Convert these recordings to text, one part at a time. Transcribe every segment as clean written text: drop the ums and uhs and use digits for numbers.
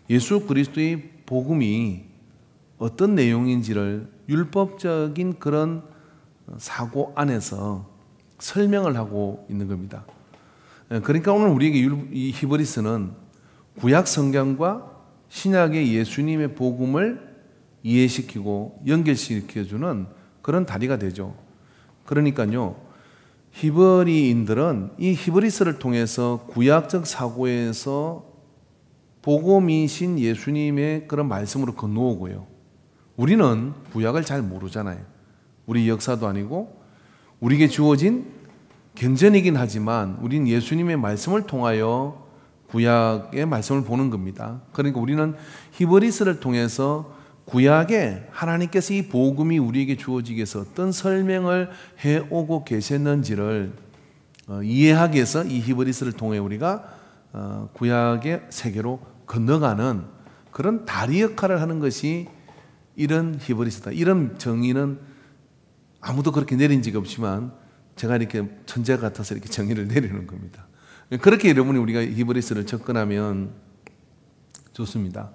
예수 그리스도의 복음이 어떤 내용인지를 율법적인 그런 사고 안에서 설명을 하고 있는 겁니다. 그러니까 오늘 우리에게 이 히브리서는 구약 성경과 신약의 예수님의 복음을 이해시키고 연결시켜주는 그런 다리가 되죠. 그러니까요, 히브리인들은 이 히브리서를 통해서 구약적 사고에서 복음이신 예수님의 그런 말씀으로 건너오고요. 우리는 구약을 잘 모르잖아요. 우리 역사도 아니고 우리에게 주어진 경전이긴 하지만 우리는 예수님의 말씀을 통하여 구약의 말씀을 보는 겁니다. 그러니까 우리는 히브리서를 통해서 구약에 하나님께서 이 복음이 우리에게 주어지기 위해서 어떤 설명을 해오고 계셨는지를 이해하기 위해서 이 히브리서를 통해 우리가 구약의 세계로 건너가는 그런 다리 역할을 하는 것이 이런 히브리서다. 이런 정의는 아무도 그렇게 내린 적이 없지만 제가 이렇게 천재 같아서 이렇게 정의를 내리는 겁니다. 그렇게 여러분이 우리가 히브리서를 접근하면 좋습니다.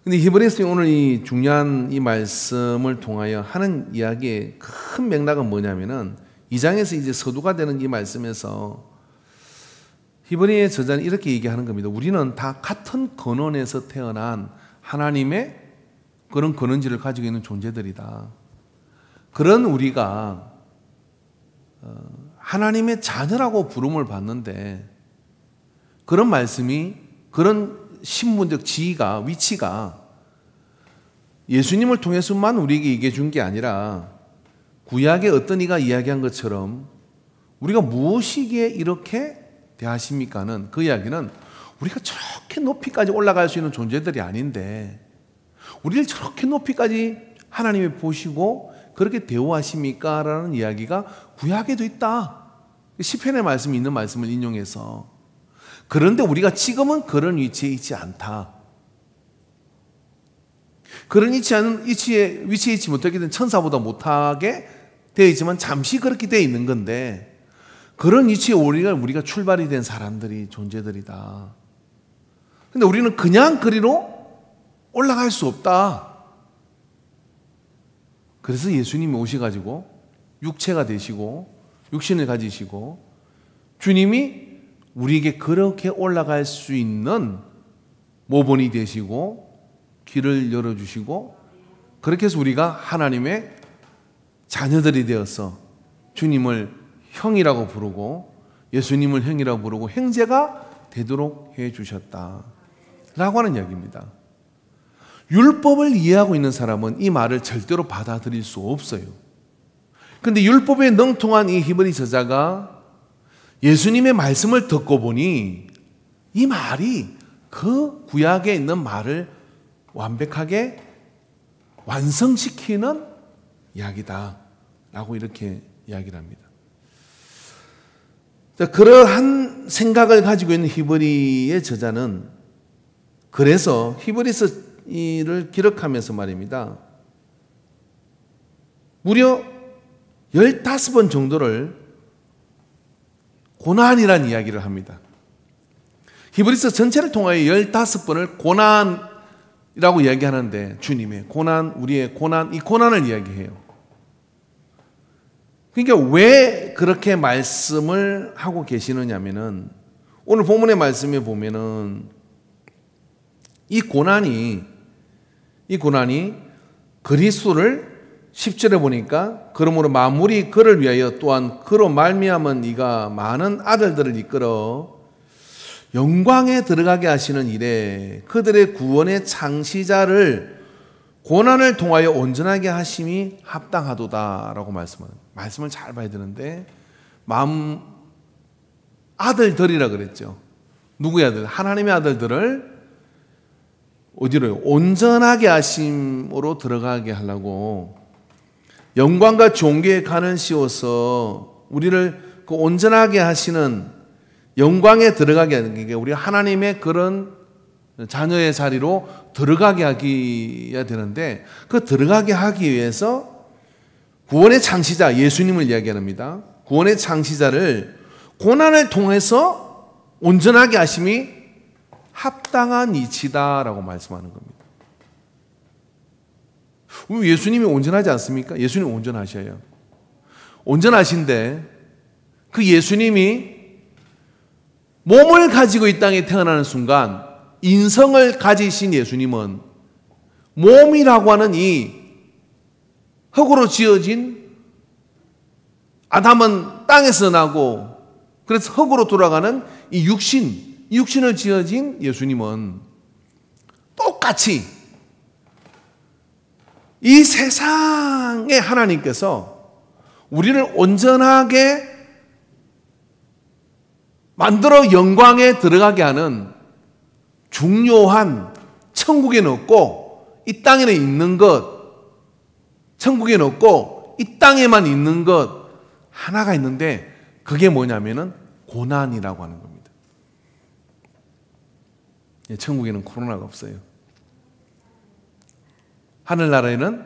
근데 히브리서의 오늘 이 중요한 이 말씀을 통하여 하는 이야기의 큰 맥락은 뭐냐면은 이 장에서 이제 서두가 되는 이 말씀에서 히브리의 저자는 이렇게 얘기하는 겁니다. 우리는 다 같은 근원에서 태어난 하나님의 그런 근원지를 가지고 있는 존재들이다. 그런 우리가 하나님의 자녀라고 부름을 받는데 그런 말씀이 그런 신분적 지위가 위치가 예수님을 통해서만 우리에게 얘기해 준 게 아니라 구약의 어떤 이가 이야기한 것처럼 우리가 무엇이기에 이렇게 대하십니까는 그 이야기는 우리가 저렇게 높이까지 올라갈 수 있는 존재들이 아닌데 우리를 저렇게 높이까지 하나님이 보시고 그렇게 대우하십니까? 라는 이야기가 구약에도 있다. 시편의 말씀이 있는 말씀을 인용해서 그런데 우리가 지금은 그런 위치에 있지 않다. 그런 위치에 있지 못하게 된 천사보다 못하게 되어 있지만 잠시 그렇게 되어 있는 건데 그런 위치에 우리가 출발이 된 사람들이 존재들이다. 근데 우리는 그냥 그리로 올라갈 수 없다. 그래서 예수님이 오셔가지고 육체가 되시고 육신을 가지시고 주님이 우리에게 그렇게 올라갈 수 있는 모본이 되시고 길을 열어주시고 그렇게 해서 우리가 하나님의 자녀들이 되어서 주님을 형이라고 부르고 예수님을 형이라고 부르고 형제가 되도록 해주셨다 라고 하는 이야기입니다. 율법을 이해하고 있는 사람은 이 말을 절대로 받아들일 수 없어요. 그런데 율법에 능통한 이 히브리 저자가 예수님의 말씀을 듣고 보니 이 말이 그 구약에 있는 말을 완벽하게 완성시키는 이야기다 라고 이렇게 이야기를 합니다. 그러한 생각을 가지고 있는 히브리의 저자는 그래서 히브리서를 기록하면서 말입니다. 무려 15번 정도를 고난이라는 이야기를 합니다. 히브리서 전체를 통하여 15번을 고난이라고 이야기하는데 주님의 고난, 우리의 고난, 이 고난을 이야기해요. 그러니까 왜 그렇게 말씀을 하고 계시느냐면은 오늘 본문의 말씀에 보면은 이 고난이 그리스도를 10절에 보니까 그러므로 만물이 그를 위하여 또한 그로 말미암은 이가 많은 아들들을 이끌어 영광에 들어가게 하시는 일에 그들의 구원의 창시자를 고난을 통하여 온전하게 하심이 합당하도다라고 말씀을 잘 봐야 되는데 아들들이라 그랬죠. 누구의 아들? 하나님의 아들들을 어디로요? 온전하게 하심으로 들어가게 하려고 영광과 존귀에 가는 씌워서 우리를 그 온전하게 하시는 영광에 들어가게 하는 게 우리 하나님의 그런 자녀의 자리로 들어가게 하기야 되는데 그 들어가게 하기 위해서 구원의 창시자 예수님을 이야기합니다. 구원의 창시자를 고난을 통해서 온전하게 하심이 합당한 이치다라고 말씀하는 겁니다. 예수님이 온전하지 않습니까? 예수님 온전하셔요. 온전하신데 그 예수님이 몸을 가지고 이 땅에 태어나는 순간 인성을 가지신 예수님은 몸이라고 하는 이 흙으로 지어진 아담은 땅에서 나고 그래서 흙으로 돌아가는 이 육신을 지어진 예수님은 똑같이 이 세상의 하나님께서 우리를 온전하게 만들어 영광에 들어가게 하는 중요한 천국에는 없고 이 땅에는 있는 것, 천국에는 없고 이 땅에만 있는 것 하나가 있는데 그게 뭐냐면은 고난이라고 하는 겁니다. 천국에는 코로나가 없어요. 하늘나라에는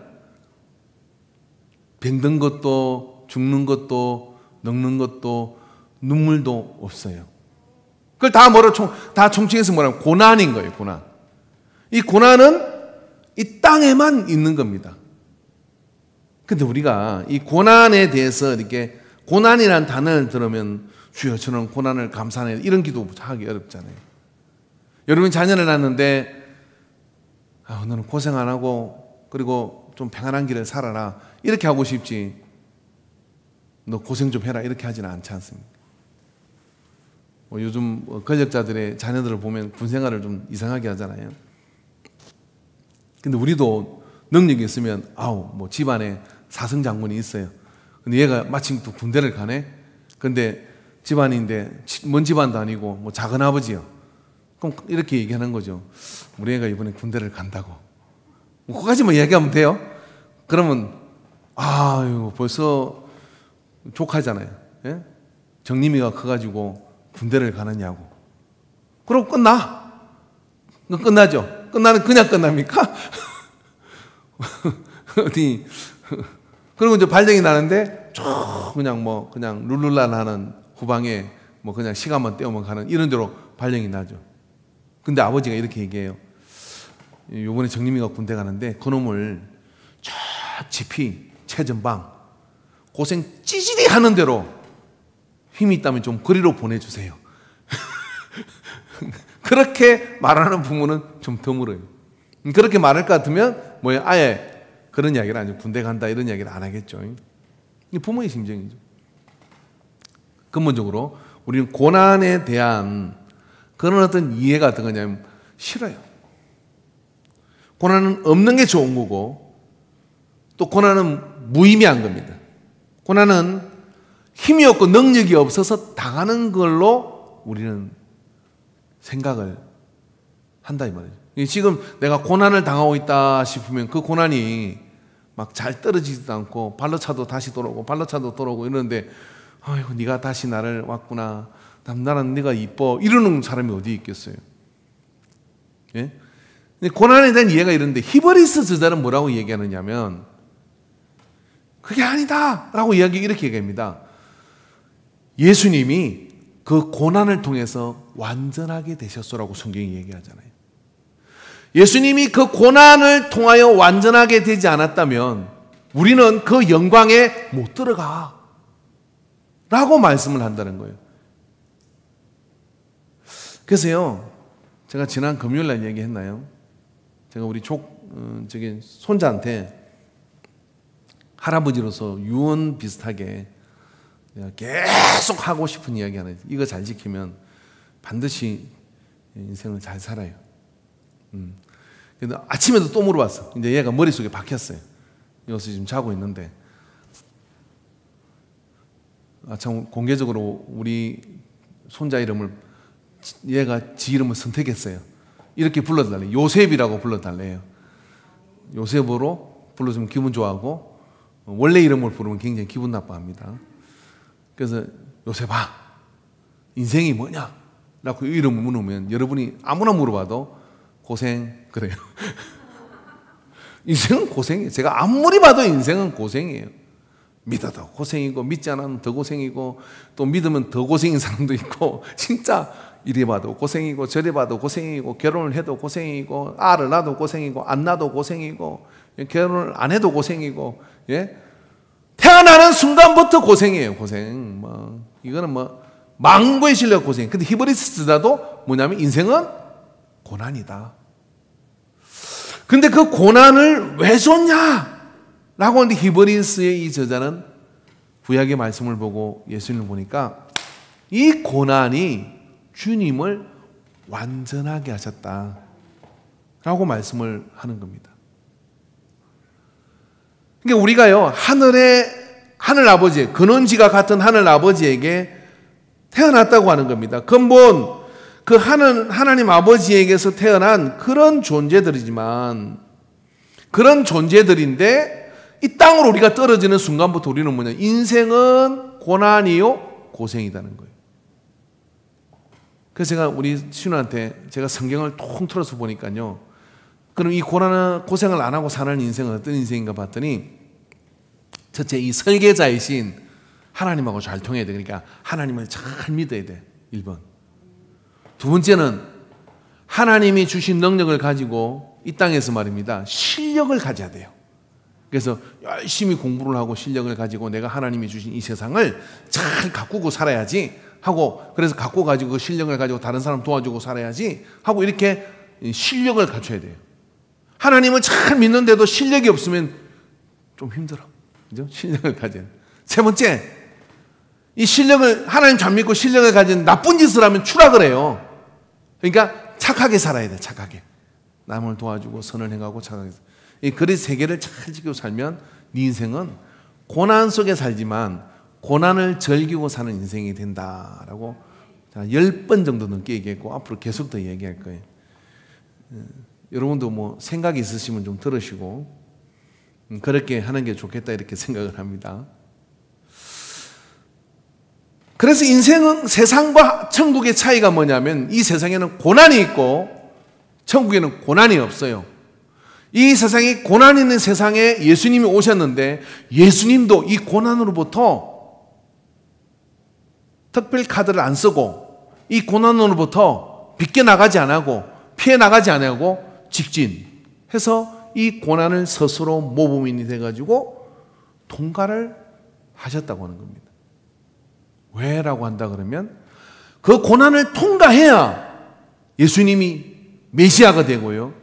병든 것도 죽는 것도 늙는 것도 눈물도 없어요. 그걸 다 총칭해서 뭐라고? 고난인 거예요, 고난. 이 고난은 이 땅에만 있는 겁니다. 근데 우리가 이 고난에 대해서 이렇게 고난이라는 단어를 들으면 주여 저는 고난을 감사하네 이런 기도 하기 어렵잖아요. 여러분 자녀를 낳는데 너는 고생 안 하고 그리고 좀 평안한 길을 살아라 이렇게 하고 싶지 너 고생 좀 해라 이렇게 하지는 않지 않습니까? 요즘 권력자들의 자녀들을 보면 군 생활을 좀 이상하게 하잖아요. 근데 우리도 능력이 있으면 뭐 집안에 사성장군이 있어요. 근데 얘가 마침 또 군대를 가네. 근데 집안인데 먼 집안도 아니고 뭐 작은 아버지요. 그럼 이렇게 얘기하는 거죠. 우리 애가 이번에 군대를 간다고. 그거까지만 얘기하면 돼요. 그러면 벌써 족하잖아요. 예? 정림이가 커가지고 군대를 가느냐고. 그럼 끝나죠. 그냥 끝납니까? 어디 그리고 이제 발령이 나는데 그냥 룰루랄 하는 후방에 그냥 시간만 때우면 가는 이런 대로 발령이 나죠. 근데 아버지가 이렇게 얘기해요. 요번에 정림이가 군대 가는데 그놈을 저 지피 최전방 고생 찌질이 하는 대로 힘이 있다면 좀 그리로 보내주세요. 그렇게 말하는 부모는 좀 드물어요. 그렇게 말할 것 같으면 아예 그런 이야기를 안 해요. 군대 간다 이런 이야기를 안 하겠죠. 이게 부모의 심정이죠. 근본적으로 우리는 고난에 대한 그런 어떤 이해가 어떤 거냐면 싫어요. 고난은 없는 게 좋은 거고 또 고난은 무의미한 겁니다. 고난은 힘이 없고 능력이 없어서 당하는 걸로 우리는 생각을 한다 이 말이죠. 지금 내가 고난을 당하고 있다 싶으면 그 고난이 막 잘 떨어지지도 않고 발로 차도 다시 돌아오고 발로 차도 돌아오고 이러는데 아이고 네가 다시 나를 왔구나. 나는 네가 이뻐 이러는 사람이 어디 있겠어요. 예? 고난에 대한 이해가 이런데 히브리서 저자는 뭐라고 얘기하느냐면 그게 아니다 라고 이렇게 얘기합니다. 예수님이 그 고난을 통해서 완전하게 되셨소라고 성경이 얘기하잖아요. 예수님이 그 고난을 통하여 완전하게 되지 않았다면 우리는 그 영광에 못 들어가 라고 말씀을 한다는 거예요. 그래서요, 제가 지난 금요일 날 얘기했나요? 제가 우리 손자한테 할아버지로서 유언 비슷하게 내가 계속 하고 싶은 이야기 하나 있어요. 이거 잘 지키면 반드시 인생을 잘 살아요. 근데 아침에도 또 물어봤어. 이제 얘가 머릿속에 박혔어요. 여기서 지금 자고 있는데 참 공개적으로 우리 손자 이름을 얘가 지 이름을 선택했어요. 이렇게 불러달래요. 요셉이라고 불러달래요. 요셉으로 불러주면 기분 좋아하고 원래 이름을 부르면 굉장히 기분 나빠합니다. 그래서 요셉아 인생이 뭐냐? 라고 이름을 물으면 여러분이 아무나 물어봐도 고생 그래요. 인생은 고생이에요. 제가 아무리 봐도 인생은 고생이에요. 믿어도 고생이고 믿지 않으면 더 고생이고 또 믿으면 더 고생인 사람도 있고 진짜 이래 봐도 고생이고 저래 봐도 고생이고 결혼을 해도 고생이고 알을 낳아도 고생이고 안 낳아도 고생이고 결혼을 안 해도 고생이고 예? 태어나는 순간부터 고생이에요. 고생. 이거는 망고에 실려 고생. 근데 히브리스자도 뭐냐면 인생은 고난이다. 근데 그 고난을 왜 줬냐? 라고 하는데 히브리스의 이 저자는 구약의 말씀을 보고 예수님을 보니까 이 고난이 주님을 완전하게 하셨다. 라고 말씀을 하는 겁니다. 그러니까 우리가요, 하늘 아버지, 근원지가 같은 하늘 아버지에게 태어났다고 하는 겁니다. 근본 그 하나님 아버지에게서 태어난 그런 존재들이지만, 그런 존재들인데 이 땅으로 우리가 떨어지는 순간부터 우리는 뭐냐? 인생은 고난이요, 고생이라는 거예요. 그래서 제가 우리 신우한테 제가 성경을 통틀어서 보니까요, 그럼 이 고생을 안 하고 사는 인생은 어떤 인생인가 봤더니, 첫째, 이 설계자이신 하나님하고 잘 통해야 돼. 그러니까 하나님을 잘 믿어야 돼. 1번. 두 번째는 하나님이 주신 능력을 가지고 이 땅에서 말입니다, 실력을 가져야 돼요. 그래서 열심히 공부를 하고 실력을 가지고 내가 하나님이 주신 이 세상을 잘 가꾸고 살아야지 하고, 그래서 갖고 가지고 그 실력을 가지고 다른 사람 도와주고 살아야지 하고, 이렇게 실력을 갖춰야 돼요. 하나님을 잘 믿는데도 실력이 없으면 좀 힘들어. 그죠? 실력을 가져야 돼요. 세 번째, 이 실력을, 하나님 잘 믿고 실력을 가진 나쁜 짓을 하면 추락을 해요. 그러니까 착하게 살아야 돼. 착하게. 남을 도와주고 선을 행하고 착하게. 이 그릇 세 개를 잘 지키고 살면 네 인생은 고난 속에 살지만 고난을 즐기고 사는 인생이 된다라고 10번 정도 넘게 얘기했고 앞으로 계속 더 얘기할 거예요. 여러분도 생각이 있으시면 좀 들으시고 그렇게 하는 게 좋겠다 이렇게 생각을 합니다. 그래서 인생은 세상과 천국의 차이가 뭐냐면, 이 세상에는 고난이 있고 천국에는 고난이 없어요. 이 세상이 고난 있는 세상에 예수님이 오셨는데, 예수님도 이 고난으로부터 특별 카드를 안 쓰고 이 고난으로부터 비껴나가지 않고 피해 나가지 않고 직진해서 이 고난을 스스로 모범인이 돼가지고 통과를 하셨다고 하는 겁니다. 왜라고 한다 그러면, 그 고난을 통과해야 예수님이 메시아가 되고요,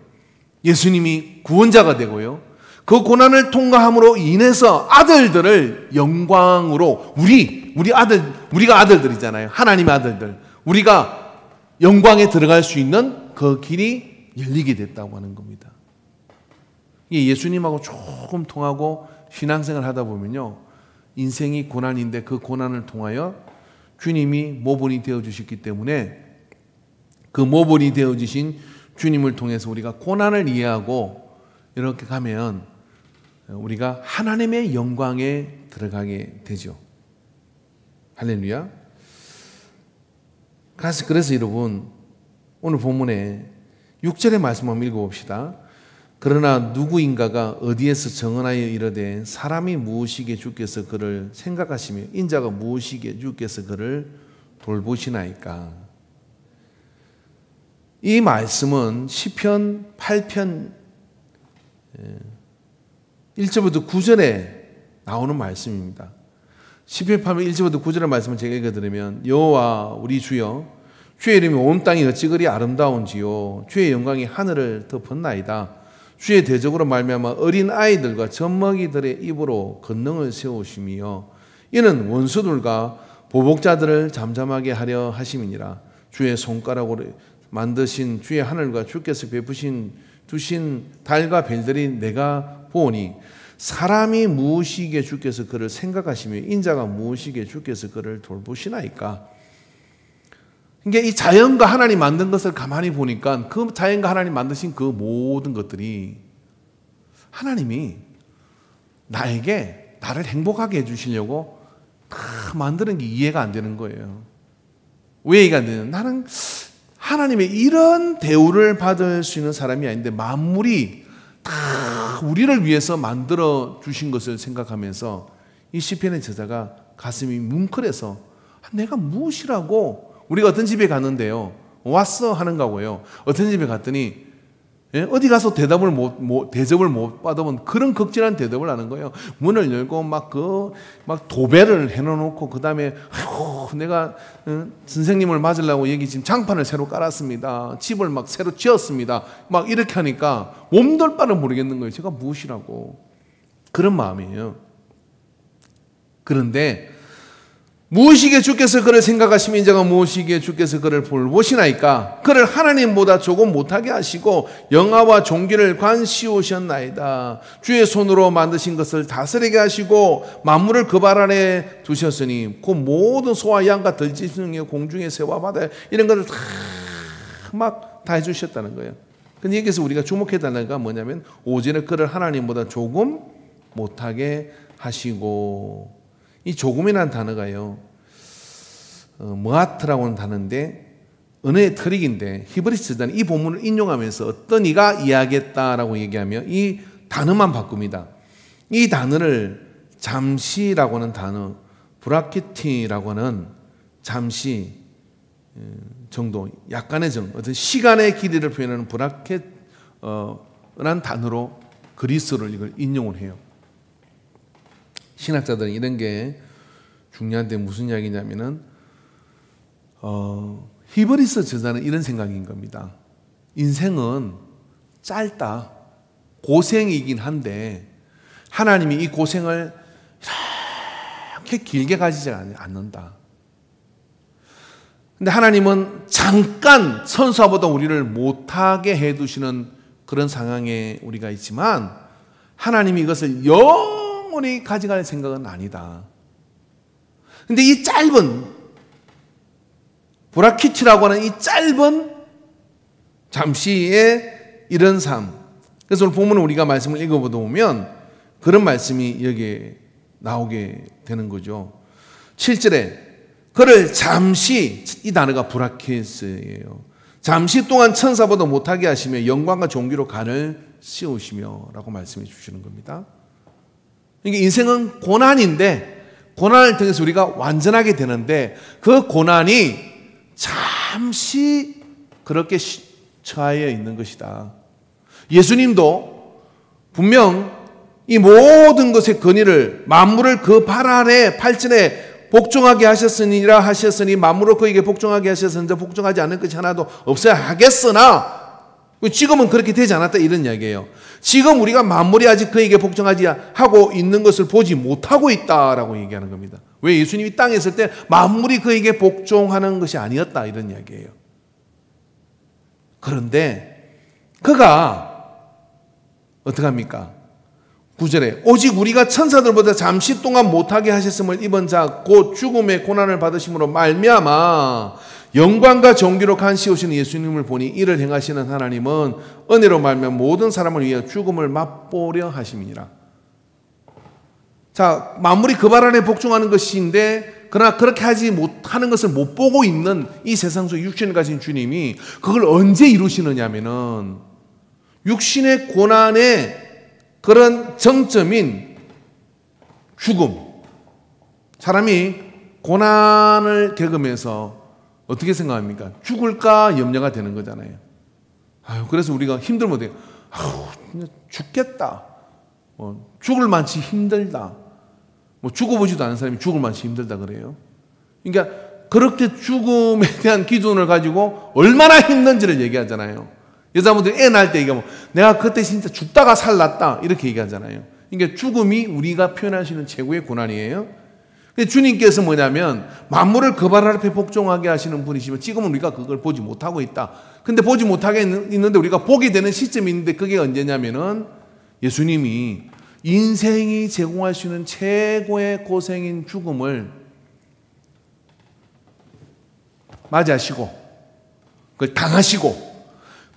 예수님이 구원자가 되고요, 그 고난을 통과함으로 인해서 아들들을 영광으로, 우리가 아들들이잖아요. 하나님의 아들들. 우리가 영광에 들어갈 수 있는 그 길이 열리게 됐다고 하는 겁니다. 이게 예수님하고 조금 통하고 신앙생활 하다 보면요, 인생이 고난인데 그 고난을 통하여 주님이 모본이 되어주셨기 때문에 그 모본이 되어주신 주님을 통해서 우리가 고난을 이해하고 이렇게 가면 우리가 하나님의 영광에 들어가게 되죠. 할렐루야. 그래서 여러분, 오늘 본문에 6절의 말씀 한번 읽어봅시다. 그러나 누구인가가 어디에서 정언하여 이르되 사람이 무엇이기에 주께서 그를 생각하시며 인자가 무엇이기에 주께서 그를 돌보시나이까. 이 말씀은 시편 8편 1절부터 9절에 나오는 말씀입니다. 시편 8편 1절부터 9절의 말씀을 제가 읽어드리면, 여호와 우리 주여, 주의 이름이 온 땅이 어찌 그리 아름다운지요, 주의 영광이 하늘을 덮었나이다. 주의 대적으로 말미암아 어린 아이들과 젖먹이들의 입으로 권능을 세우시며 이는 원수들과 보복자들을 잠잠하게 하려 하심이니라. 주의 손가락으로 만드신 주의 하늘과 주께서 주신 달과 별들이 내가 보니 사람이 무엇이기에 주께서 그를 생각하시며 인자가 무엇이기에 주께서 그를 돌보시나이까. 그러니까 이 자연과 하나님 만든 것을 가만히 보니까 그 자연과 하나님 만드신 그 모든 것들이 하나님이 나를 행복하게 해주시려고 다 만드는 게 이해가 안 되는 거예요. 왜 이해가 안 되냐? 나는 하나님의 이런 대우를 받을 수 있는 사람이 아닌데 만물이 다 우리를 위해서 만들어 주신 것을 생각하면서 이 시편의 저자가 가슴이 뭉클해서 내가 무엇이라고 우리가 어떤 집에 갔는데요, 왔어 하는 거고요. 어떤 집에 갔더니 어디 가서 대접을 못 받으면 그런 극진한 대접을 하는 거예요. 문을 열고 막 도배를 해놓고 그 다음에 내가 선생님을 맞으려고 여기 지금 장판을 새로 깔았습니다. 집을 막 새로 지었습니다. 막 이렇게 하니까 몸둘 바를 모르겠는 거예요. 제가 무엇이라고. 그런 마음이에요. 그런데 무엇이기에 주께서 그를 생각하시며 인자가 무엇이기에 주께서 그를 볼보시나이까. 그를 하나님보다 조금 못하게 하시고 영화와 존귀를 관씌우셨나이다. 주의 손으로 만드신 것을 다스리게 하시고 만물을 그 발 아래 두셨으니 그 모든 소와 양과 들짐승의 공중의 새와 바다 이런 것을 다 해주셨다는 거예요. 근데 여기서 우리가 주목해야 되는 건 뭐냐면 오직 그를 하나님보다 조금 못하게 하시고, 이 조금이라는 단어가요, 모아트라고 하는 단어인데 언어의 트릭인데 히브리서 저자는 이 본문을 인용하면서 어떤 이가 이야기했다라고 얘기하며 이 단어만 바꿉니다. 이 단어를 잠시라고 하는 단어, 브라키티라고 하는 잠시 정도, 약간의 어떤 시간의 길이를 표현하는 브라켓이라는 단어로 그리스어를 이걸 인용을 해요. 신학자들은 이런 게 중요한데 무슨 이야기냐면은 히브리서 저자는 이런 생각인 겁니다. 인생은 짧다, 고생이긴 한데 하나님이 이 고생을 이렇게 길게 가지지 않는다. 근데 하나님은 잠깐 선수와보다 우리를 못하게 해두시는 그런 상황에 우리가 있지만 하나님이 이것을 영원히 가져갈 생각은 아니다. 근데 이 짧은 브라키치라고 하는 이 짧은 잠시의 이런 삶, 그래서 오늘 본문을 우리가 말씀을 읽어보다 보면 그런 말씀이 여기에 나오게 되는 거죠. 7절에 그를 잠시, 이 단어가 브라켓이에요. 잠시 동안 천사보다 못하게 하시며 영광과 존귀로 간을 씌우시며 라고 말씀해 주시는 겁니다. 이게 인생은 고난인데 고난을 통해서 우리가 완전하게 되는데 그 고난이 잠시 그렇게 처하여 있는 것이다. 예수님도 분명 이 모든 것의 근위를 만물을 그 발 아래 팔전에 복종하게 하셨으니라 하셨으니 만물을 그에게 복종하게 하셨으니 복종하지 않는 것이 하나도 없어야 하겠으나 지금은 그렇게 되지 않았다 이런 이야기예요. 지금 우리가 만물이 아직 그에게 복종하지 하고 있는 것을 보지 못하고 있다라고 얘기하는 겁니다. 왜? 예수님이 땅에 있을 때 만물이 그에게 복종하는 것이 아니었다 이런 이야기예요. 그런데 그가 어떻게 합니까? 9절에 오직 우리가 천사들보다 잠시 동안 못하게 하셨음을 입은 자 곧 죽음의 고난을 받으심으로 말미암아 영광과 존귀로 간시우시는 예수님을 보니 이를 행하시는 하나님은 은혜로 말미암아 모든 사람을 위해 죽음을 맛보려 하심이니라. 자, 만물이 그 발 안에 복종하는 것인데 그러나 그렇게 하지 못하는 것을 못 보고 있는 이 세상 속 육신을 가진 주님이 그걸 언제 이루시느냐면은 육신의 고난의 그런 정점인 죽음. 사람이 고난을 겪으면서 어떻게 생각합니까? 죽을까 염려가 되는 거잖아요. 그래서 우리가 힘들면 죽겠다. 죽을 만치 힘들다. 죽어보지도 않은 사람이 죽을 만치 힘들다 그래요. 그러니까 그렇게 죽음에 대한 기준을 가지고 얼마나 힘든지를 얘기하잖아요. 여자분들이 애 낳을 때 얘기하면 내가 그때 진짜 죽다가 살랐다 이렇게 얘기하잖아요. 그러니까 죽음이 우리가 표현할 수 있는 최고의 고난이에요. 주님께서 뭐냐면 만물을 그 발 앞에 복종하게 하시는 분이시면 지금은 우리가 그걸 보지 못하고 있다. 근데 보지 못하게 있는데 우리가 보게 되는 시점이 있는데 그게 언제냐면은 예수님이 인생이 제공할 수 있는 최고의 고생인 죽음을 맞이하시고 그걸 당하시고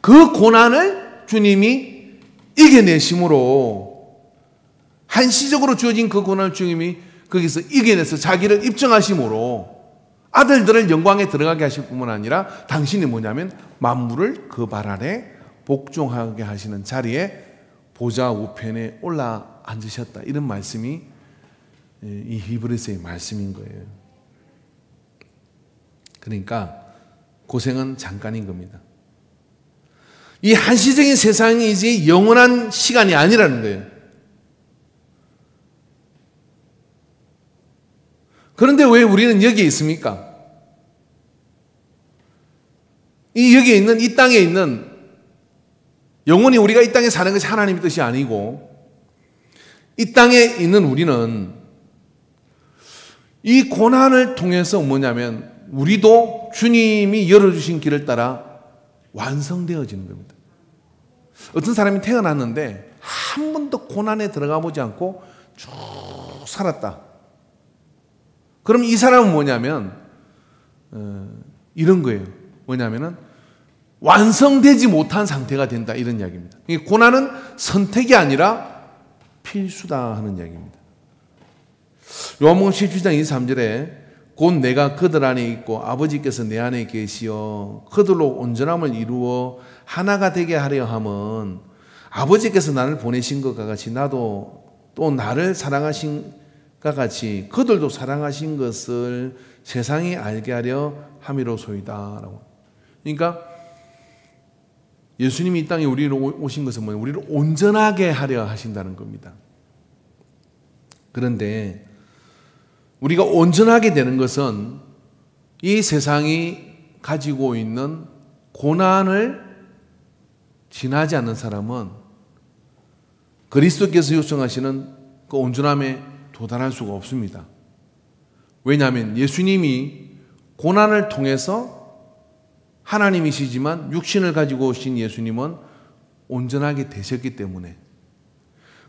그 고난을 주님이 이겨내심으로 한시적으로 주어진 그 고난을 주님이 거기서 이겨내서 자기를 입증하심으로 아들들을 영광에 들어가게 하실 뿐만 아니라 당신이 뭐냐면 만물을 그 발 아래 복종하게 하시는 자리에 보좌 우편에 올라 앉으셨다. 이런 말씀이 이 히브리서의 말씀인 거예요. 그러니까 고생은 잠깐인 겁니다. 이 한시적인 세상이 이제 영원한 시간이 아니라는 거예요. 그런데 왜 우리는 여기에 있습니까? 여기에 있는, 이 땅에 있는, 영원히 우리가 이 땅에 사는 것이 하나님의 뜻이 아니고, 이 땅에 있는 우리는 이 고난을 통해서 뭐냐면, 우리도 주님이 열어주신 길을 따라 완성되어지는 겁니다. 어떤 사람이 태어났는데, 한 번도 고난에 들어가 보지 않고 쭉 살았다. 그럼 이 사람은 뭐냐면, 이런 거예요. 뭐냐면은, 완성되지 못한 상태가 된다. 이런 이야기입니다. 고난은 선택이 아니라 필수다 하는 이야기입니다. 요한복음 17장 23절에 곧 내가 그들 안에 있고 아버지께서 내 안에 계시어 그들로 온전함을 이루어 하나가 되게 하려 함은 아버지께서 나를 보내신 것과 같이 나도 또 나를 사랑하신 것 같이 그들도 사랑하신 것을 세상이 알게 하려 함이로소이다. 그러니까 예수님이 이 땅에 우리로 오신 것은 뭐예요? 우리를 온전하게 하려 하신다는 겁니다. 그런데 우리가 온전하게 되는 것은 이 세상이 가지고 있는 고난을 지나지 않는 사람은 그리스도께서 요청하시는 그 온전함에 도달할 수가 없습니다. 왜냐하면 예수님이 고난을 통해서 하나님이시지만 육신을 가지고 오신 예수님은 온전하게 되셨기 때문에,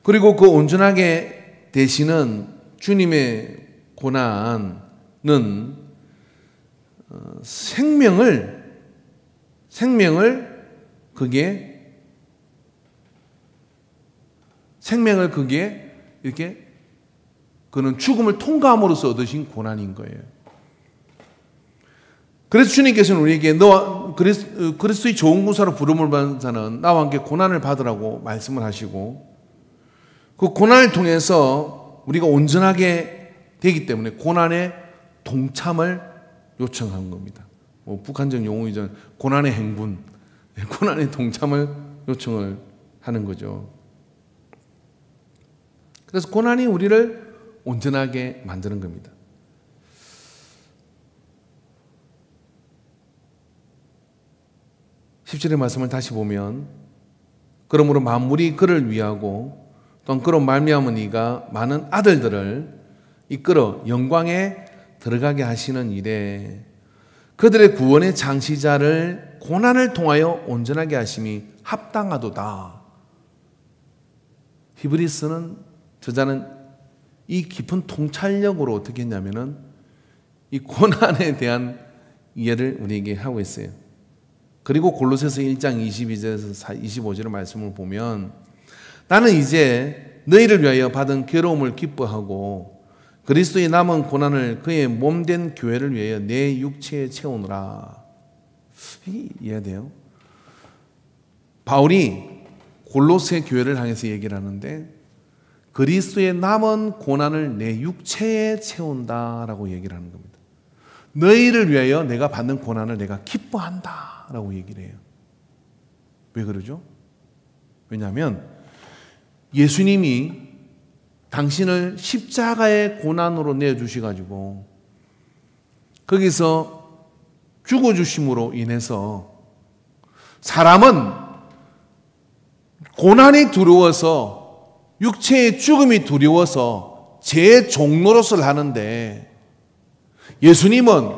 그리고 그 온전하게 되시는 주님의 고난은 생명을 이렇게 그는 죽음을 통과함으로써 얻으신 고난인 거예요. 그래서 주님께서는 우리에게 너와 그리스도의 좋은 군사로 부름을 받은 자는 나와 함께 고난을 받으라고 말씀을 하시고, 그 고난을 통해서 우리가 온전하게 되기 때문에 고난의 동참을 요청한 겁니다. 북한적 용어이죠. 고난의 행군, 고난의 동참을 요청을 하는 거죠. 그래서 고난이 우리를 온전하게 만드는 겁니다. 17절의 말씀을 다시 보면, 그러므로 만물이 그를 위하고 또한 그로 말미암은 이가 많은 아들들을 이끌어 영광에 들어가게 하시는 일에 그들의 구원의 창시자를 고난을 통하여 온전하게 하심이 합당하도다. 히브리서는 저자는 이 깊은 통찰력으로 어떻게 했냐면은 이 고난에 대한 이해를 우리에게 하고 있어요. 그리고 골로새서 1장 22절에서 25절의 말씀을 보면, 나는 이제 너희를 위하여 받은 괴로움을 기뻐하고 그리스도의 남은 고난을 그의 몸된 교회를 위하여 내 육체에 채우느라. 이해돼요? 바울이 골로새 교회를 향해서 얘기를 하는데, 그리스도의 남은 고난을 내 육체에 채운다라고 얘기를 하는 겁니다. 너희를 위하여 내가 받는 고난을 내가 기뻐한다 라고 얘기를 해요. 왜 그러죠? 왜냐하면 예수님이 당신을 십자가의 고난으로 내주셔가지고 거기서 죽어주심으로 인해서 사람은 고난이 두려워서, 육체의 죽음이 두려워서 제 종노릇을 하는데, 예수님은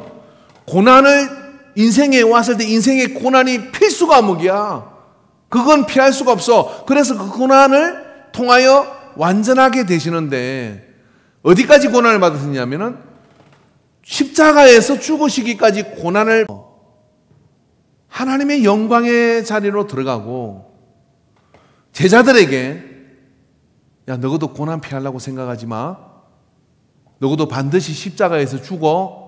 고난을 인생에 왔을 때 인생의 고난이 필수 과목이야. 그건 피할 수가 없어. 그래서 그 고난을 통하여 완전하게 되시는데, 어디까지 고난을 받으셨냐면은 십자가에서 죽으시기까지 고난을, 하나님의 영광의 자리로 들어가고 제자들에게, 야, 너희도 고난 피하려고 생각하지 마. 너희도 반드시 십자가에서 죽어.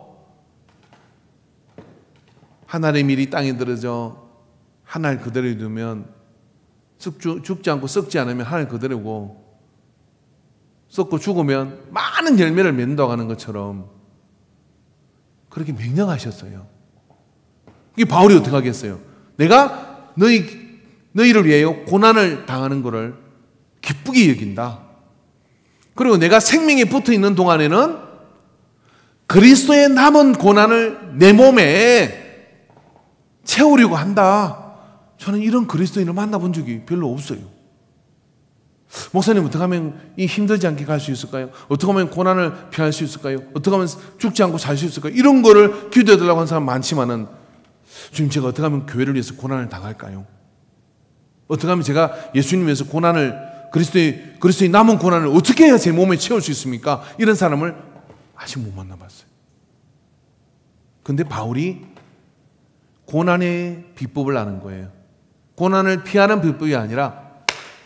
하늘의 밀이 땅에 들어져 하늘 그대로 두면 죽지 않고 썩지 않으면 하늘 그대로고, 썩고 죽으면 많은 열매를 맺는다고 하는 것처럼 그렇게 명령하셨어요. 이 바울이 어떻게 하겠어요? 내가 너희를 위하여 고난을 당하는 것을 기쁘게 여긴다. 그리고 내가 생명에 붙어 있는 동안에는 그리스도의 남은 고난을 내 몸에 채우려고 한다. 저는 이런 그리스도인을 만나본 적이 별로 없어요. 목사님, 어떻게 하면 이 힘들지 않게 갈 수 있을까요? 어떻게 하면 고난을 피할 수 있을까요? 어떻게 하면 죽지 않고 살 수 있을까요? 이런 거를 기도해 달라고 하는 사람 많지만은, 주님, 제가 어떻게 하면 교회를 위해서 고난을 당할까요? 어떻게 하면 제가 예수님 위해서 고난을, 그리스도의 남은 고난을 어떻게 해야 제 몸에 채울 수 있습니까? 이런 사람을 아직 못 만나봤어요. 근데 바울이 고난의 비법을 아는 거예요. 고난을 피하는 비법이 아니라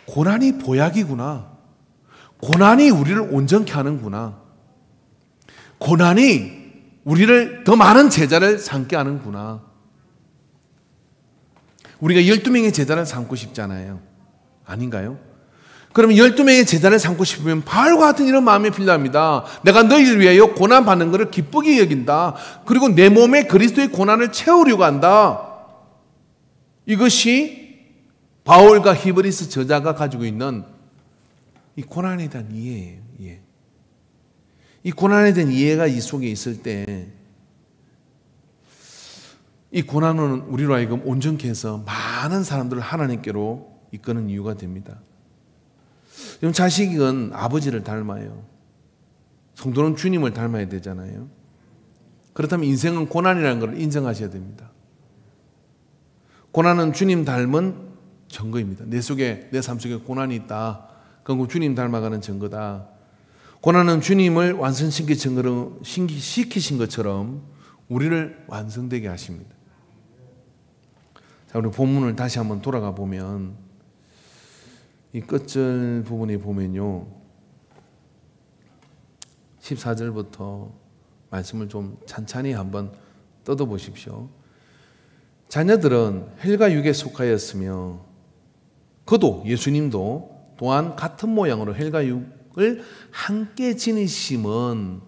고난이 보약이구나. 고난이 우리를 온전케 하는구나. 고난이 우리를 더 많은 제자를 삼게 하는구나. 우리가 12명의 제자를 삼고 싶잖아요. 아닌가요? 그러면 12명의 제자를 삼고 싶으면 바울과 같은 이런 마음이 필요합니다. 내가 너희를 위하여 고난받는 것을 기쁘게 여긴다. 그리고 내 몸에 그리스도의 고난을 채우려고 한다. 이것이 바울과 히브리서 저자가 가지고 있는 이 고난에 대한 이해예요. 이해. 이 고난에 대한 이해가 이 속에 있을 때 이 고난은 우리로 하여금 온전케 해서 많은 사람들을 하나님께로 이끄는 이유가 됩니다. 자식은 아버지를 닮아요. 성도는 주님을 닮아야 되잖아요. 그렇다면 인생은 고난이라는 걸 인정하셔야 됩니다. 고난은 주님 닮은 증거입니다. 내 삶 속에 고난이 있다. 그건 주님 닮아가는 증거다. 고난은 주님을 완성시키신 것처럼 우리를 완성되게 하십니다. 자, 우리 본문을 다시 한번 돌아가 보면 이 끝절 부분에 보면요, 14절부터 말씀을 좀 찬찬히 한번 뜯어보십시오. 자녀들은 헬과 육에 속하였으며 그도 예수님도 또한 같은 모양으로 헬과 육을 함께 지니심은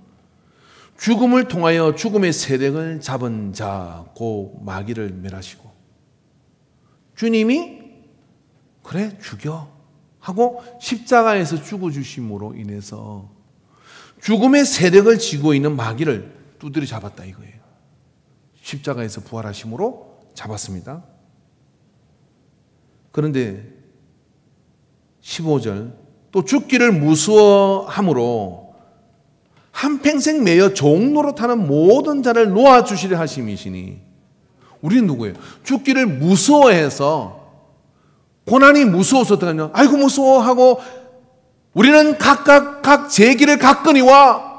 죽음을 통하여 죽음의 세력을 잡은 자 곧 마귀를 멸하시고, 주님이 그래 죽여 하고 십자가에서 죽어주심으로 인해서 죽음의 세력을 쥐고 있는 마귀를 두드려 잡았다 이거예요. 십자가에서 부활하심으로 잡았습니다. 그런데 15절, 또 죽기를 무서워함으로 한평생 매여 종노릇하는 모든 자를 놓아주시려 하심이시니, 우리는 누구예요? 죽기를 무서워해서, 고난이 무서워서 어떻게 하냐? 아이고 무서워하고 우리는 각각 각 제 길을 갔거니와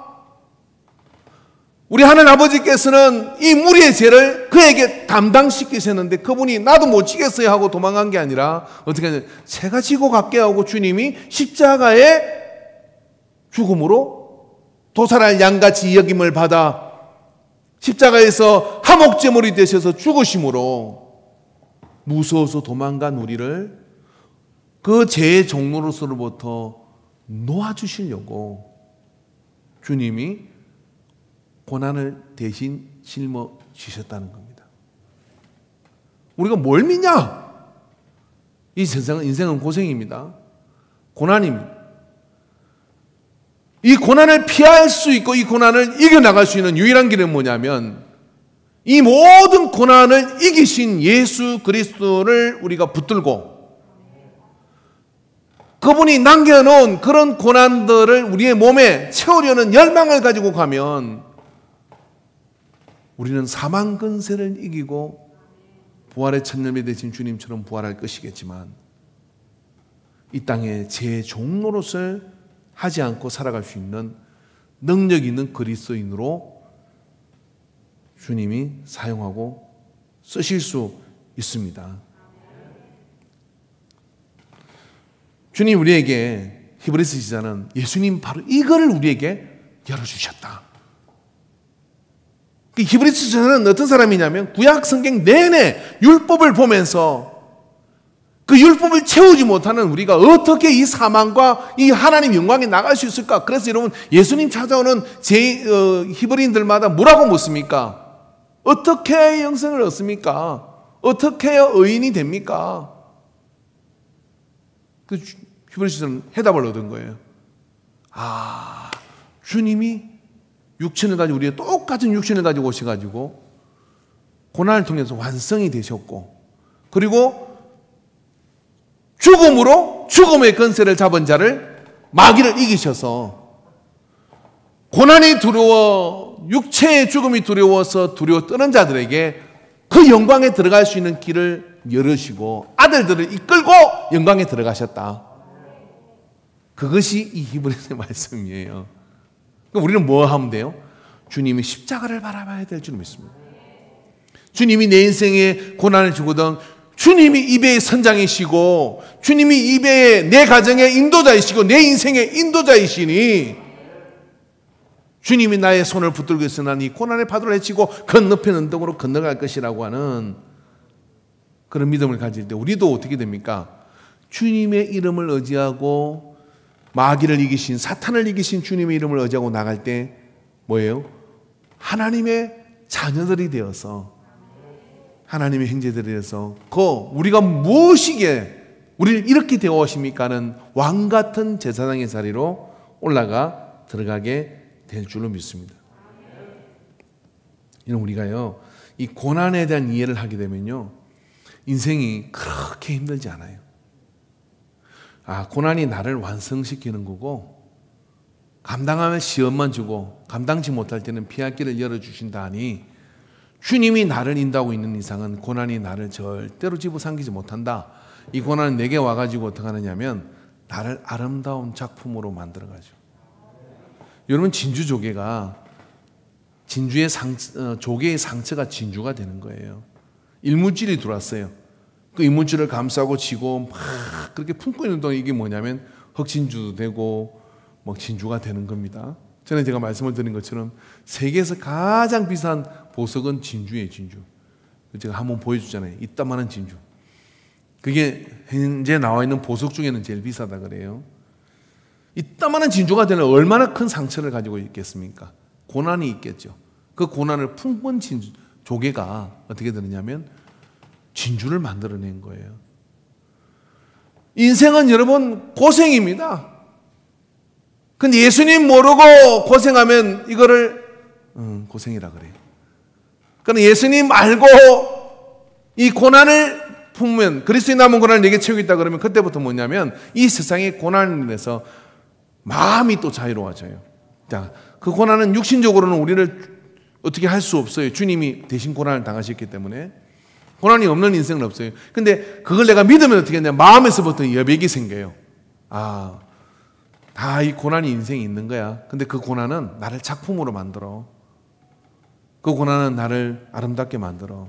우리 하나님 아버지께서는 이 무리의 죄를 그에게 담당시키셨는데 그분이 나도 못 지겠어요 하고 도망간 게 아니라 어떻게 하냐? 제가 지고 갈게 하고 주님이 십자가의 죽음으로 도살할 양같이 여김을 받아 십자가에서 화목제물이 되셔서 죽으심으로 무서워서 도망간 우리를 그 죄의 종로로서로부터 놓아주시려고 주님이 고난을 대신 짊어지셨다는 겁니다. 우리가 뭘 믿냐? 이 세상은, 인생은 고생입니다. 고난입니다. 이 고난을 피할 수 있고 이 고난을 이겨나갈 수 있는 유일한 길은 뭐냐면 이 모든 고난을 이기신 예수 그리스도를 우리가 붙들고 그분이 남겨놓은 그런 고난들을 우리의 몸에 채우려는 열망을 가지고 가면 우리는 사망 근세를 이기고 부활의 첫 열매 되신 주님처럼 부활할 것이겠지만 이 땅에 제 종노릇을 하지 않고 살아갈 수 있는 능력 있는 그리스도인으로 주님이 사용하고 쓰실 수 있습니다. 주님 우리에게, 히브리서 지자는 예수님 바로 이거를 우리에게 열어주셨다. 히브리서 지자는 어떤 사람이냐면 구약 성경 내내 율법을 보면서 그 율법을 채우지 못하는 우리가 어떻게 이 사망과 이 하나님 영광에 나갈 수 있을까? 그래서 여러분 예수님 찾아오는 히브리인들마다 뭐라고 묻습니까? 어떻게 영생을 얻습니까? 어떻게 해야 의인이 됩니까? 그 히브리서는 해답을 얻은 거예요. 아, 주님이 육신을 가지고 우리의 똑같은 육신을 가지고 오셔가지고 고난을 통해서 완성이 되셨고, 그리고 죽음으로 죽음의 권세를 잡은 자를, 마귀를 이기셔서 고난이 두려워, 육체의 죽음이 두려워서 두려워 떠는 자들에게 그 영광에 들어갈 수 있는 길을 열으시고 아들들을 이끌고 영광에 들어가셨다. 그것이 이 히브리서의 말씀이에요. 그럼 우리는 뭐 하면 돼요? 주님이 십자가를 바라봐야 될 줄 믿습니다. 주님이 내 인생에 고난을 주거든, 주님이 이배의 선장이시고 주님이 이배의 내 가정의 인도자이시고 내 인생의 인도자이시니, 주님이 나의 손을 붙들고 있으나니 고난의 파도를 헤치고 건너편 언덕으로 건너갈 것이라고 하는 그런 믿음을 가질 때 우리도 어떻게 됩니까? 주님의 이름을 의지하고 마귀를 이기신, 사탄을 이기신 주님의 이름을 의지하고 나갈 때 뭐예요? 하나님의 자녀들이 되어서, 하나님의 형제들이 되어서 우리가 무엇이기에 우리를 이렇게 대우하십니까 하는 왕같은 제사장의 자리로 올라가 들어가게 될 줄로 믿습니다. 이런 우리가요, 이 고난에 대한 이해를 하게 되면요, 인생이 그렇게 힘들지 않아요. 아, 고난이 나를 완성시키는 거고, 감당하면 시험만 주고 감당치 못할 때는 피할 길을 열어주신다 하니, 주님이 나를 인도하고 있는 이상은 고난이 나를 절대로 집어삼키지 못한다. 이 고난은 내게 와가지고 어떻게 하느냐면 나를 아름다운 작품으로 만들어가죠. 여러분, 진주조개가 조개의 상처가 진주가 되는 거예요. 이물질이 들어왔어요. 그 이물질을 감싸고 치고 막 그렇게 품고 있는 동안 이게 뭐냐면 흑진주도 되고 막 진주가 되는 겁니다. 전에 제가 말씀을 드린 것처럼 세계에서 가장 비싼 보석은 진주예요, 진주. 제가 한번 보여줬잖아요. 이따만한 진주. 그게 현재 나와 있는 보석 중에는 제일 비싸다 그래요. 이따만한 진주가 되는 얼마나 큰 상처를 가지고 있겠습니까? 고난이 있겠죠. 그 고난을 품은 조개가 어떻게 되느냐면 진주를 만들어낸 거예요. 인생은 여러분 고생입니다. 근데 예수님 모르고 고생하면 이거를 고생이라 그래요. 그러나 예수님 알고 이 고난을 품으면, 그리스도의 남은 고난을 내게 채우겠다 그러면 그때부터 뭐냐면 이 세상의 고난을 인해서 마음이 또 자유로워져요. 자, 그 고난은 육신적으로는 우리를 어떻게 할 수 없어요. 주님이 대신 고난을 당하셨기 때문에 고난이 없는 인생은 없어요. 근데 그걸 내가 믿으면 어떻게 하냐, 마음에서부터 여백이 생겨요. 아, 다 이 고난이 인생에 있는 거야. 근데 그 고난은 나를 작품으로 만들어. 그 고난은 나를 아름답게 만들어.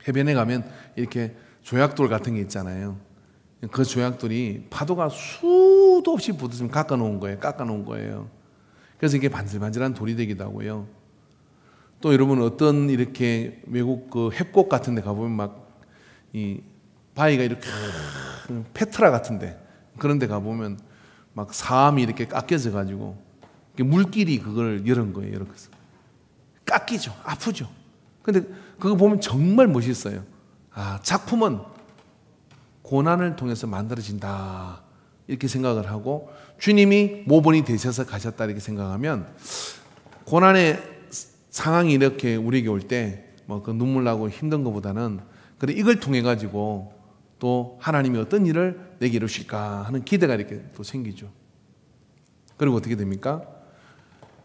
해변에 가면 이렇게 조약돌 같은 게 있잖아요. 그 조약돌이 파도가 수도 없이 붙으면 깎아놓은 거예요. 그래서 이게 반질반질한 돌이 되기도 하고요. 또 여러분, 어떤 이렇게 외국 그 협곡 같은 데 가보면 막 이 바위가 이렇게 페트라 같은데, 그런 데 가보면 막 사암이 이렇게 깎여져 가지고 물길이 그걸 열은 거예요. 이렇게 깎이죠. 아프죠. 근데 그거 보면 정말 멋있어요. 아, 작품은 고난을 통해서 만들어진다, 이렇게 생각을 하고, 주님이 모본이 되셔서 가셨다 이렇게 생각하면 고난의 상황이 이렇게 우리에게 올 때 뭐 그 눈물 나고 힘든 것보다는, 그래 이걸 통해 가지고 또 하나님이 어떤 일을 내게 이루실까 하는 기대가 이렇게 또 생기죠. 그리고 어떻게 됩니까?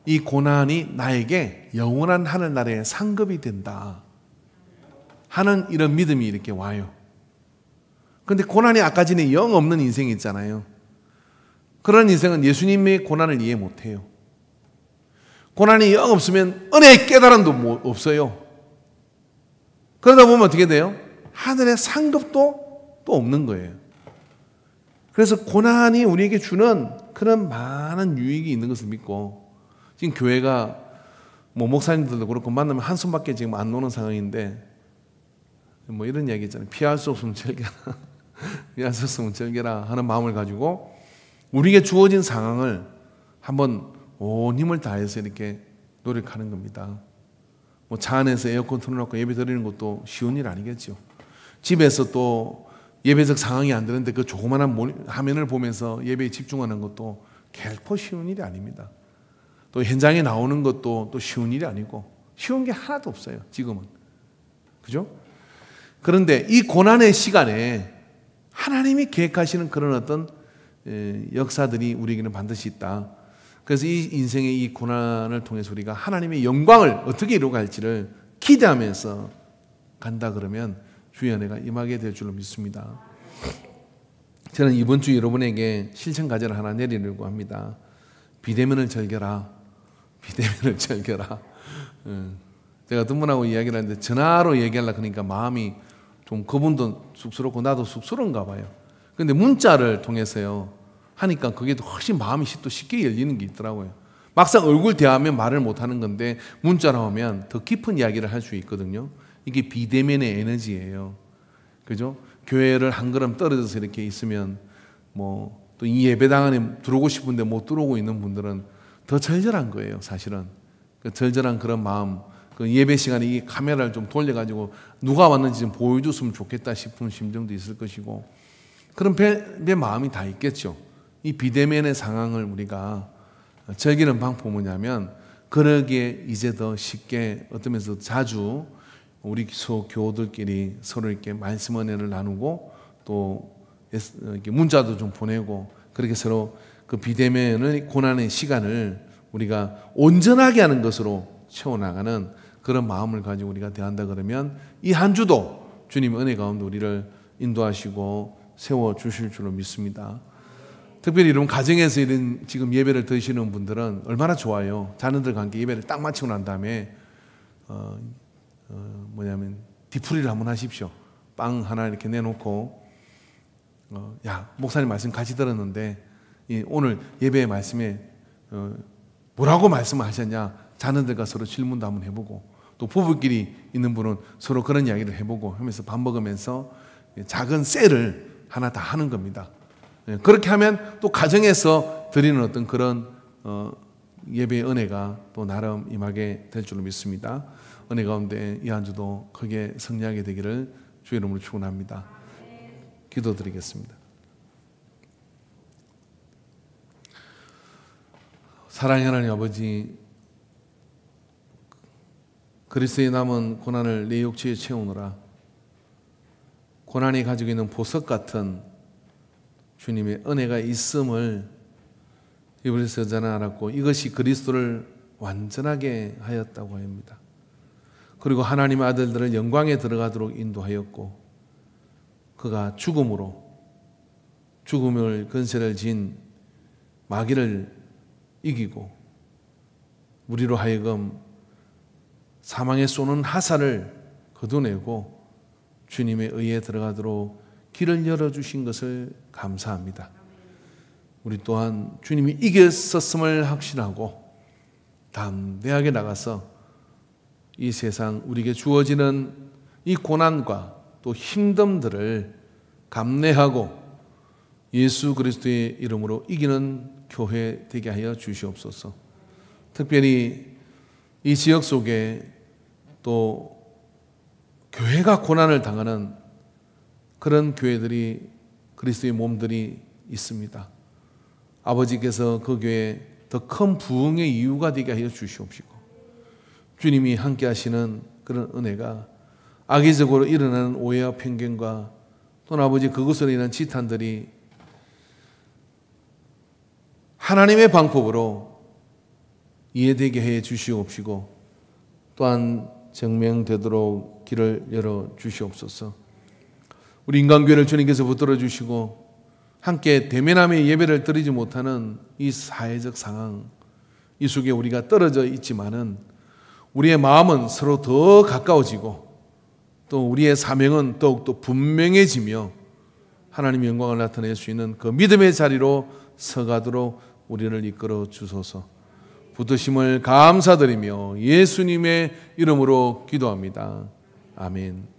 이 고난이 나에게 영원한 하늘나라의 상급이 된다 하는 이런 믿음이 이렇게 와요. 그런데 고난이 아까 전에 영 없는 인생이 있잖아요. 그런 인생은 예수님의 고난을 이해 못해요. 고난이 영 없으면 은혜의 깨달음도 없어요. 그러다 보면 어떻게 돼요? 하늘의 상급도 또 없는 거예요. 그래서 고난이 우리에게 주는 그런 많은 유익이 있는 것을 믿고, 지금 교회가 뭐 목사님들도 그렇고 만나면 한숨밖에 지금 안 노는 상황인데, 뭐 이런 이야기 있잖아요. 피할 수 없으면 즐겨라. 피할 수 없으면 즐겨라 하는 마음을 가지고 우리에게 주어진 상황을 한번 온 힘을 다해서 이렇게 노력하는 겁니다. 뭐 차 안에서 에어컨 틀어놓고 예배 드리는 것도 쉬운 일 아니겠죠. 집에서 또 예배적 상황이 안 되는데 그 조그마한 화면을 보면서 예배에 집중하는 것도 결코 쉬운 일이 아닙니다. 또 현장에 나오는 것도 또 쉬운 일이 아니고 쉬운 게 하나도 없어요. 지금은. 그죠? 그런데 이 고난의 시간에 하나님이 계획하시는 그런 어떤 역사들이 우리에게는 반드시 있다. 그래서 이 인생의 이 고난을 통해서 우리가 하나님의 영광을 어떻게 이루어갈지를 기대하면서 간다 그러면 주의 은혜가 임하게 될 줄로 믿습니다. 저는 이번 주 여러분에게 실천 과제를 하나 내리려고 합니다. 비대면을 즐겨라. 비대면을 즐겨라. 제가 어떤 분하고 이야기를 하는데 전화로 얘기하려고 하니까 마음이 좀 그분도 쑥스럽고 나도 쑥스러운가 봐요. 그런데 문자를 통해서요 하니까 그게 훨씬 마음이 또 쉽게 열리는 게 있더라고요. 막상 얼굴 대하면 말을 못하는 건데 문자로 하면 더 깊은 이야기를 할 수 있거든요. 이게 비대면의 에너지예요. 그죠? 교회를 한 걸음 떨어져서 이렇게 있으면 뭐 또 이 예배당 안에 들어오고 싶은데 못 들어오고 있는 분들은 더 절절한 거예요, 사실은. 그 절절한 그런 마음, 그 예배 시간에 이 카메라를 좀 돌려가지고 누가 왔는지 좀 보여줬으면 좋겠다 싶은 심정도 있을 것이고 그런 배 마음이 다 있겠죠. 이 비대면의 상황을 우리가 즐기는 방법은 뭐냐면 그러기에 이제 더 쉽게 어떤 면에서 자주 우리 교우들끼리 서로 이렇게 말씀 은혜를 나누고 또 이렇게 문자도 좀 보내고 그렇게 서로 그 비대면의 고난의 시간을 우리가 온전하게 하는 것으로 채워나가는 그런 마음을 가지고 우리가 대한다 그러면 이 한 주도 주님의 은혜 가운데 우리를 인도하시고 세워주실 줄로 믿습니다. 특별히 이런 가정에서 이런 지금 예배를 드시는 분들은 얼마나 좋아요. 자녀들과 함께 예배를 딱 마치고 난 다음에 뒤풀이를 한번 하십시오. 빵 하나 이렇게 내놓고 야 목사님 말씀 같이 들었는데 오늘 예배의 말씀에 뭐라고 말씀하셨냐 자녀들과 서로 질문도 한번 해보고 또 부부끼리 있는 분은 서로 그런 이야기를 해보고 하면서 밥 먹으면서 작은 셀을 하나 다 하는 겁니다. 그렇게 하면 또 가정에서 드리는 어떤 그런 예배의 은혜가 또 나름 임하게 될 줄로 믿습니다. 은혜 가운데 이 한 주도 크게 승리하게 되기를 주의 이름으로 축원합니다. 기도드리겠습니다. 사랑의 하나님 아버지, 그리스도의 남은 고난을 내 육체에 채우느라 고난이 가지고 있는 보석 같은 주님의 은혜가 있음을 히브리서 저자는 알았고 이것이 그리스도를 완전하게 하였다고 합니다. 그리고 하나님의 아들들을 영광에 들어가도록 인도하였고 그가 죽음을 근세를 진 마귀를 이기고 우리로 하여금 사망에 쏘는 하사를 거두내고 주님의 의에 들어가도록 길을 열어주신 것을 감사합니다. 우리 또한 주님이 이겼었음을 확신하고 담대하게 나가서 이 세상 우리에게 주어지는 이 고난과 또 힘듦들을 감내하고 예수 그리스도의 이름으로 이기는 교회 되게 하여 주시옵소서. 특별히 이 지역 속에 또 교회가 고난을 당하는 그런 교회들이 그리스도의 몸들이 있습니다. 아버지께서 그 교회에 더 큰 부흥의 이유가 되게 하여 주시옵시고 주님이 함께 하시는 그런 은혜가 악의적으로 일어나는 오해와 편견과 또는 아버지 그것으로 인한 지탄들이 하나님의 방법으로 이해되게 해 주시옵시고 또한 증명되도록 길을 열어 주시옵소서. 우리 인간교회를 주님께서 붙들어 주시고 함께 대면함의 예배를 드리지 못하는 이 사회적 상황 이 속에 우리가 떨어져 있지만은 우리의 마음은 서로 더 가까워지고 또 우리의 사명은 더욱더 분명해지며 하나님의 영광을 나타낼 수 있는 그 믿음의 자리로 서가도록 우리를 이끌어 주소서. 붙드심을 감사드리며 예수님의 이름으로 기도합니다. 아멘.